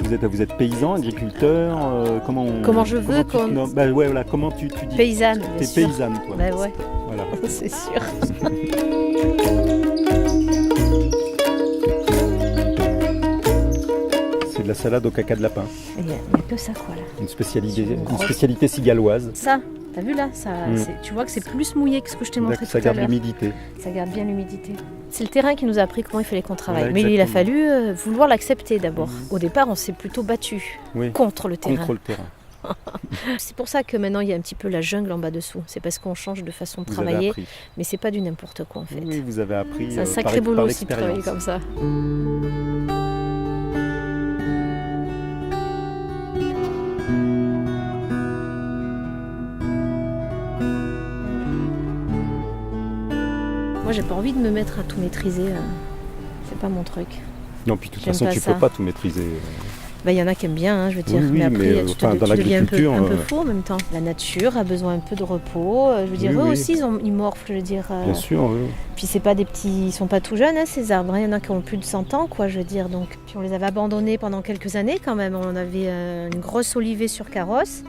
Vous êtes paysan, agriculteur, Comment je veux qu'on... Bah ouais, voilà, comment tu dis? Paysanne, T'es bien sûr. paysanne, toi. Bah ouais, Voilà. c'est sûr. C'est de la salade au caca de lapin. Il y a que ça, quoi, là. Une spécialité cigaloise. Ça, t'as vu là ça, tu vois que c'est plus mouillé que ce que je t'ai montré tout à l'heure. Ça garde l'humidité. Ça garde bien l'humidité. C'est le terrain qui nous a appris comment il fallait qu'on travaille. Voilà, mais il a fallu vouloir l'accepter d'abord. Au départ, on s'est plutôt battu contre le terrain. Contre le terrain. C'est pour ça que maintenant il y a un petit peu la jungle en bas dessous. C'est parce qu'on change de façon de Vous travailler. avez appris. Mais c'est pas du n'importe quoi en fait. Oui, vous avez appris. C'est un sacré boulot aussi de travailler comme ça. Moi j'ai pas envie de me mettre à tout maîtriser. C'est pas mon truc. Non, puis de toute façon tu peux pas tout maîtriser. Bah, y en a qui aiment bien, hein, je veux dire, oui, mais après tu deviens un peu fou en même temps. La nature a besoin un peu de repos, je veux dire, eux aussi ils morflent, je veux dire. Bien sûr, oui. Puis c'est pas des petits, ils sont pas tout jeunes hein, ces arbres, il y en a qui ont plus de 100 ans, quoi, je veux dire. Donc, puis on les avait abandonnés pendant quelques années quand même, on avait une grosse olivée sur carrosse.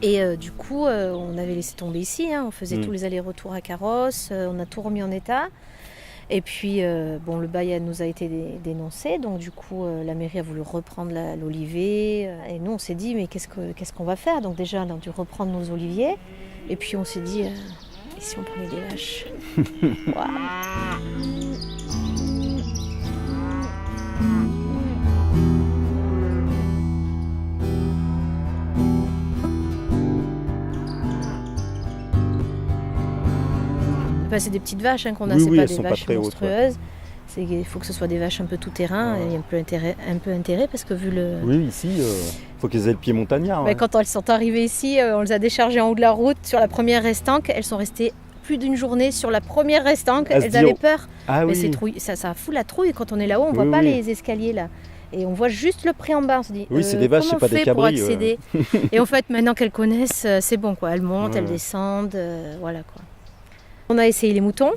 Et du coup, on avait laissé tomber ici, hein, on faisait tous les allers-retours à carrosse, on a tout remis en état. Et puis, le bail nous a été dénoncé, donc du coup, la mairie a voulu reprendre l'olivier. Et nous, on s'est dit, mais qu'est-ce qu'on va faire? Donc déjà, on a dû reprendre nos oliviers. Et puis, on s'est dit, et si on prenait des vaches? C'est des petites vaches qu'on a, c'est pas des vaches monstrueuses. Il faut que ce soit des vaches un peu tout-terrain et un peu intérêt parce que vu le... Oui, ici, faut qu'elles aient le pied montagnard. Mais quand elles sont arrivées ici, on les a déchargées en haut de la route sur la première restanque. Elles sont restées plus d'une journée sur la première restanque. Elles avaient peur. Ah, mais ça fout la trouille. Quand on est là-haut, on voit pas les escaliers là. Et on voit juste le pré en bas, on se dit c'est des vaches, c'est pas des cabris. Pour accéder Et en fait, maintenant qu'elles connaissent, c'est bon quoi. Elles montent, elles descendent, voilà quoi. On a essayé les moutons.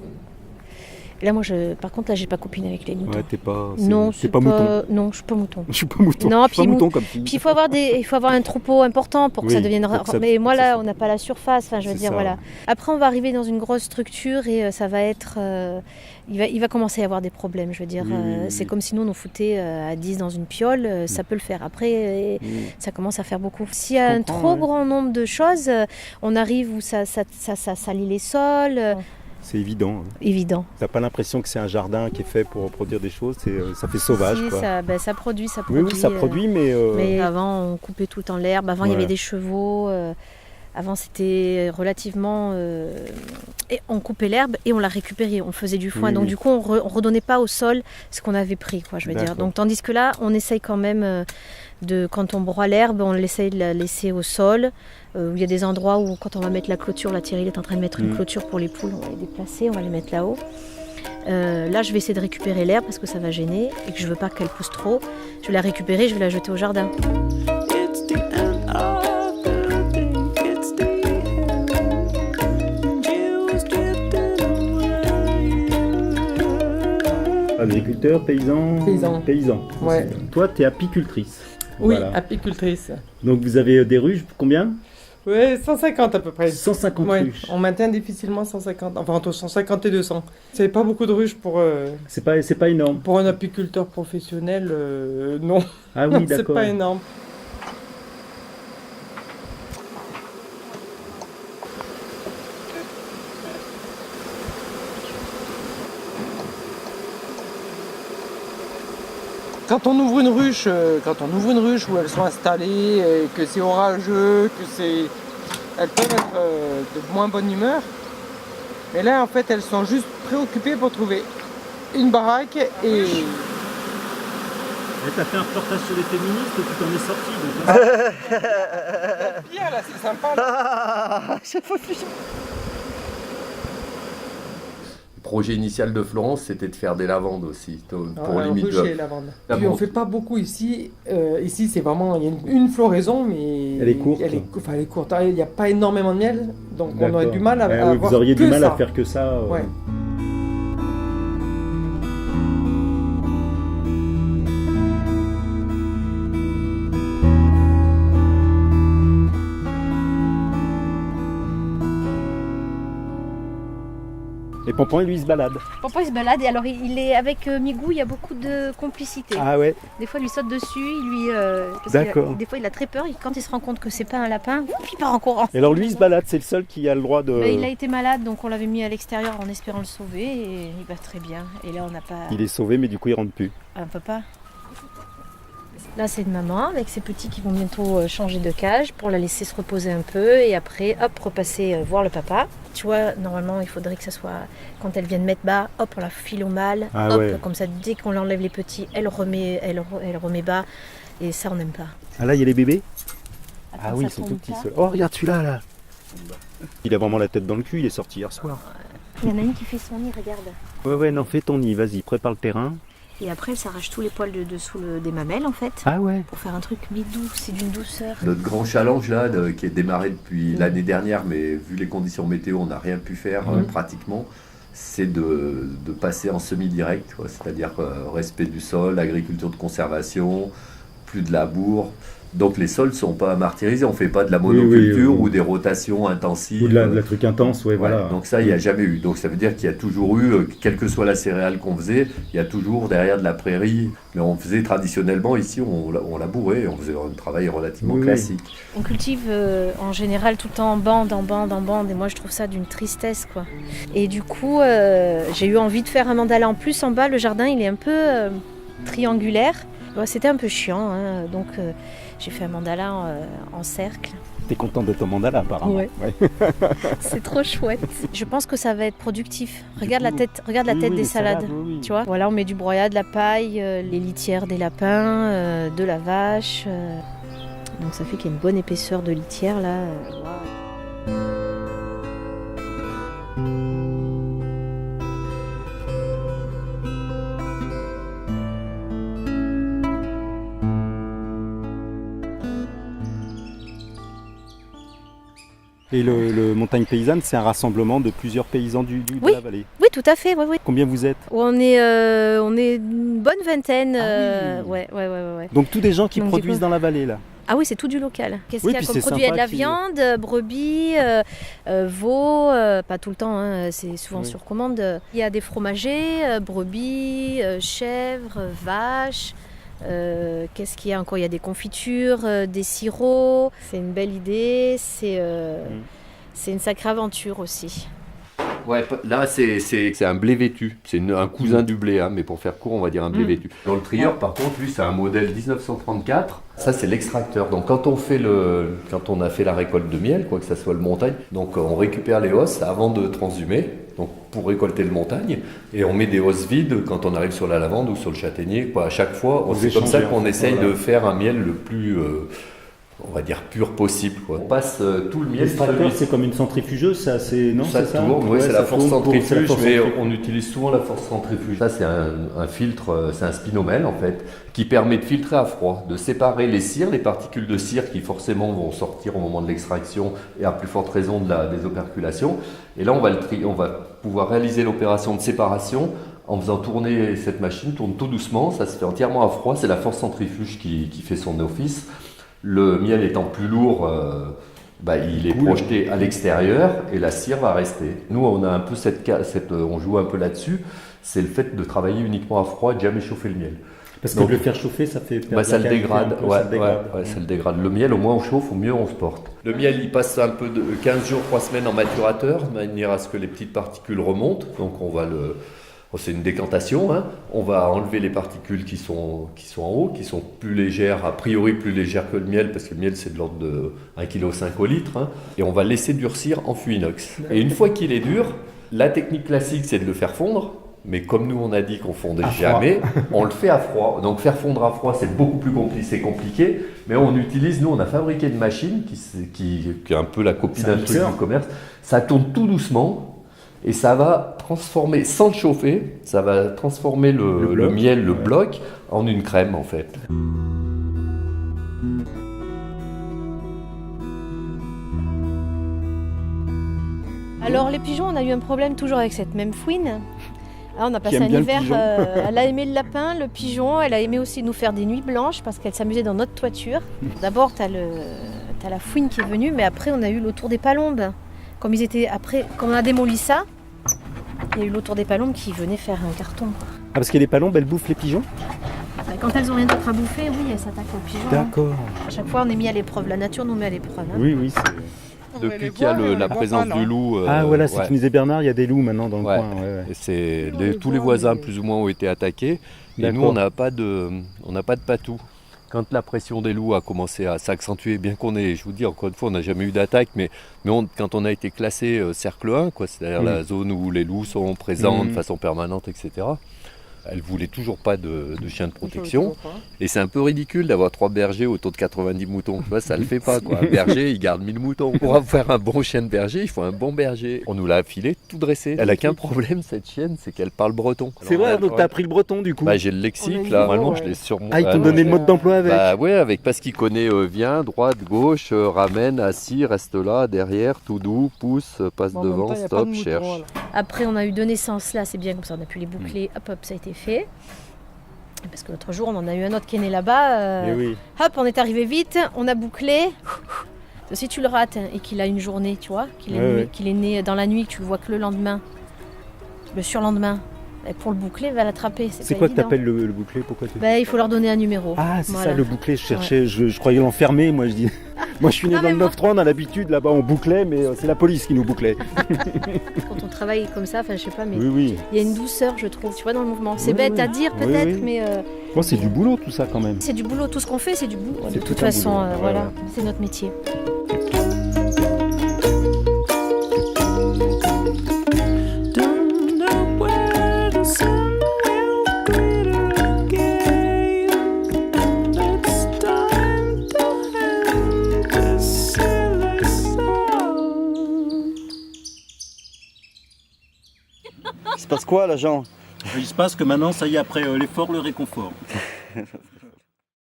Et là, par contre, j'ai pas copine avec les moutons. Ouais, t'es pas mouton. Non, je suis pas mouton. Je suis pas mouton comme fille. Puis il faut avoir un troupeau important pour que ça devienne rare. Mais moi là, on n'a pas la surface. Enfin, je veux dire, voilà. Après, on va arriver dans une grosse structure et ça va être. Il va commencer à y avoir des problèmes. Je veux dire, c'est comme si nous on foutait à 10 dans une piole. Ça peut le faire. Après, ça commence à faire beaucoup. S'il y a un trop grand nombre de choses, on arrive où ça salit les sols. C'est évident. Évident. T'as pas l'impression que c'est un jardin qui est fait pour produire des choses, ça fait sauvage. Si, quoi. Ça produit. Oui, ça produit, mais... Mais avant, on coupait tout le temps l'herbe. Avant, il y avait des chevaux. Avant, c'était relativement... Et on coupait l'herbe et on la récupérait. On faisait du foin. Donc, du coup, on redonnait pas au sol ce qu'on avait pris, quoi, je veux dire. Donc, tandis que là, on essaye quand même... quand on broie l'herbe, on essaye de la laisser au sol. Il y a des endroits où, quand on va mettre la clôture, là Thierry est en train de mettre une clôture pour les poules, on va les déplacer, on va les mettre là-haut. Là, je vais essayer de récupérer l'herbe parce que ça va gêner et que je veux pas qu'elle pousse trop. Je vais la récupérer, je vais la jeter au jardin. Agriculteur, paysan. Ouais. Toi, tu es apicultrice. Oui, apicultrice. Donc vous avez des ruches, combien? Oui, 150 à peu près. 150 ruches. On maintient difficilement 150, enfin entre 150 et 200. C'est pas beaucoup de ruches pour... C'est pas énorme. Pour un apiculteur professionnel, non. Ah oui, d'accord. C'est pas énorme. Quand on ouvre une ruche où elles sont installées, et que c'est orageux, elles peuvent être de moins bonne humeur. Mais là, en fait, elles sont juste préoccupées pour trouver une baraque et... T'as fait un reportage sur les féministes et tu t'en es sorti. Donc... Pire, là, c'est sympa. Là. Le projet initial de Florence, c'était de faire des lavandes aussi, pour limite les lavandes. Puis on fait pas beaucoup ici. Ici, c'est vraiment, il y a une floraison, mais elle est courte. Elle est courte. Il n'y a pas énormément de miel, donc on aurait du mal à avoir vous auriez du mal ça. À faire que ça. Ouais. Pompon, lui, il se balade. Pompon il se balade et alors il est avec Migou, il y a beaucoup de complicité. Ah ouais. Des fois il lui saute dessus, parce D'accord. des fois il a très peur, quand il se rend compte que c'est pas un lapin, il part en courant. Et alors lui, il se balade, c'est le seul qui a le droit de... Mais il a été malade donc on l'avait mis à l'extérieur en espérant le sauver et il va très bien. Et là on n'a pas... Il est sauvé, mais du coup, il rentre plus. Un papa. Là c'est une maman avec ses petits qui vont bientôt changer de cage pour la laisser se reposer un peu et après hop repasser voir le papa. Tu vois, normalement il faudrait que ça soit quand elle vient de mettre bas, hop on la file au mâle, Ah hop ouais. comme ça dès qu'on l'enlève les petits, elle remet bas et ça on n'aime pas. Ah là, il y a les bébés. Attends, Ah oui, ça ils sont tombe tout petits. pas. Ceux-là. Oh, regarde celui-là, là. Il a vraiment la tête dans le cul, il est sorti hier soir. Il y en a une qui fait son nid, regarde. Ouais, non, fais ton nid, vas-y, prépare le terrain. Et après elle s'arrache tous les poils de dessous des mamelles en fait. Ah ouais. Pour faire un truc mi-doux, c'est d'une douceur. Notre grand challenge là, qui est démarré depuis l'année dernière, mais vu les conditions météo, on n'a rien pu faire pratiquement, c'est de passer en semi-direct, quoi. C'est-à-dire respect du sol, agriculture de conservation, plus de labour. Donc les sols ne sont pas martyrisés, on ne fait pas de la monoculture ou des rotations intensives. Ou de la truc intense, ouais, voilà. Donc ça, il n'y a jamais eu. Donc ça veut dire qu'il y a toujours eu, quelle que soit la céréale qu'on faisait, il y a toujours derrière de la prairie. Mais on faisait traditionnellement ici, on labourait, on faisait un travail relativement classique. On cultive en général tout le temps en bande, et moi je trouve ça d'une tristesse quoi. Et du coup, j'ai eu envie de faire un mandala en plus. En bas, le jardin il est un peu triangulaire. Bon, c'était un peu chiant, hein, donc j'ai fait un mandala en cercle. T'es content de ton mandala apparemment. Ouais. C'est trop chouette. Je pense que ça va être productif. Regarde la tête des salades. Tu vois, voilà, on met du broyat, de la paille, les litières des lapins, de la vache. Donc ça fait qu'il y a une bonne épaisseur de litière là. Et le Montagne Paysanne, c'est un rassemblement de plusieurs paysans de la vallée. Oui, tout à fait. Oui. Combien vous êtes? On est une bonne vingtaine. Ouais. Donc tous des gens qui Donc, produisent dans la vallée là. Ah oui, c'est tout du local. Qu'est-ce Oui, qu'il y a puis comme c'est produit? Il y a de la sympa viande, brebis, veau, pas tout le temps, hein, c'est souvent sur commande. Il y a des fromagers, brebis, chèvres, vaches. Qu'est-ce qu'il y a encore? Il y a des confitures, des sirops. C'est une belle idée, c'est une sacrée aventure aussi. Ouais, là c'est un blé vêtu, c'est un cousin du blé, hein, mais pour faire court on va dire un blé vêtu. Dans le trieur par contre, lui c'est un modèle 1934, ça c'est l'extracteur. Donc quand on a fait la récolte de miel, quoi que ça soit le montagne, donc on récupère les hausses avant de transhumer, donc pour récolter le montagne, et on met des hausses vides quand on arrive sur la lavande ou sur le châtaignier, quoi. À chaque fois, c'est comme ça qu'on essaye de faire un miel le plus on va dire pur possible, quoi. On passe tout le miel. L'extracteur, c'est comme une centrifugeuse, c'est assez... Non, ça c'est tourne, oui, ouais, c'est la force centrifuge, mais centrifuge. on utilise souvent la force centrifuge. Ça, c'est un filtre, c'est un spinomètre en fait, qui permet de filtrer à froid, de séparer les cires, les particules de cire qui forcément vont sortir au moment de l'extraction et à plus forte raison des operculations. Et là, on va pouvoir réaliser l'opération de séparation en faisant tourner cette machine, tourne tout doucement, ça se fait entièrement à froid, c'est la force centrifuge qui fait son office. Le miel étant plus lourd, il est projeté à l'extérieur et la cire va rester. Nous, on a un peu on joue un peu là-dessus, c'est le fait de travailler uniquement à froid et de jamais chauffer le miel. Parce que de le faire chauffer, ça fait perdre ça la le qualité dégrade, un peu, ça le dégrade. Le miel, au moins on chauffe, au mieux on se porte. Le miel, il passe un peu de 15 jours, 3 semaines en maturateur, de manière à ce que les petites particules remontent. Donc on va c'est une décantation, hein. On va enlever les particules qui sont en haut, qui sont plus légères, a priori plus légères que le miel, parce que le miel c'est de l'ordre de 1,5 kg au litre, hein. Et on va le laisser durcir en fût inox. Et une fois qu'il est dur, la technique classique c'est de le faire fondre, mais comme nous on a dit qu'on fondait jamais, on le fait à froid. Donc faire fondre à froid c'est beaucoup plus compliqué, mais on a fabriqué une machine qui est un peu la copie d'un truc du commerce. Ça tourne tout doucement. Et ça va transformer, sans le chauffer, ça va transformer le miel, le bloc, en une crème en fait. Alors les pigeons, on a eu un problème toujours avec cette même fouine. Là, on a passé un aime bien hiver, le pigeon. elle a aimé le lapin, le pigeon, elle a aimé aussi nous faire des nuits blanches parce qu'elle s'amusait dans notre toiture. D'abord, t'as la fouine qui est venue, mais après on a eu le tour des palombes. Comme on a démoli ça, Il y a eu l'autour des palombes qui venaient faire un carton. Ah, parce que les palombes, elles bouffent les pigeons? Quand elles ont rien d'autre à bouffer, oui, elles s'attaquent aux pigeons. D'accord. À chaque fois, on est mis à l'épreuve. La nature nous met à l'épreuve. Hein. Oui, c'est... Depuis qu'il y a la présence du loup. Ah voilà, c'est ce ouais. que nous disait Bernard, il y a des loups maintenant dans le Ouais. coin. Ouais. Et tous les voisins plus ou moins ont été attaqués. Et nous, on n'a pas de patou. Quand la pression des loups a commencé à s'accentuer, bien qu'on ait, je vous dis encore une fois, on n'a jamais eu d'attaque, mais quand on a été classé cercle 1, c'est-à-dire la zone où les loups sont présents de façon permanente, etc., elle ne voulait toujours pas de chien de protection. Et c'est un peu ridicule d'avoir 3 bergers autour de 90 moutons. Tu vois, ça ne le fait pas, quoi. Un berger, il garde 1000 moutons. Pour faire un bon chien de berger, il faut un bon berger. On nous l'a affilé tout dressé. Elle n'a qu'un problème, cette chienne, c'est qu'elle parle breton. C'est vrai, donc tu as appris le breton du coup. Bah, j'ai le lexique, là. Normalement, je l'ai sur moi. Ah, ils t'ont donné le mode d'emploi avec. Bah ouais, parce qu'il connaît viens, droite, gauche, ramène, assis, reste là, derrière, tout doux, pousse, passe devant, stop, cherche. Après, on a eu 2 naissances là, c'est bien comme ça, on a pu les boucler, hop, ça a été fait. Parce que l'autre jour, on en a eu un autre qui est né là-bas. Oui. Hop, on est arrivé vite, on a bouclé. Si tu le rates et qu'il a une journée, tu vois, qu'il est né dans la nuit, que tu le vois que le lendemain, le surlendemain, pour le boucler, va l'attraper. C'est quoi que t'appelles le bouclé? Pourquoi il faut leur donner un numéro. Ah, c'est ça le bouclé, je cherchais, je croyais l'enfermer, moi je dis. Moi je suis né dans le 9-3, on a l'habitude, là-bas on bouclait, mais c'est la police qui nous bouclait. Quand on travaille comme ça, je sais pas, mais oui. Il y a une douceur, je trouve, tu vois, dans le mouvement. C'est bête à dire peut-être, mais... Moi c'est du boulot tout ça quand même. C'est du boulot, tout ce qu'on fait, c'est du boulot. C'est De toute façon, voilà, c'est notre métier. Il se passe quoi là, Jean? Il se passe que maintenant, ça y est, après l'effort, le réconfort.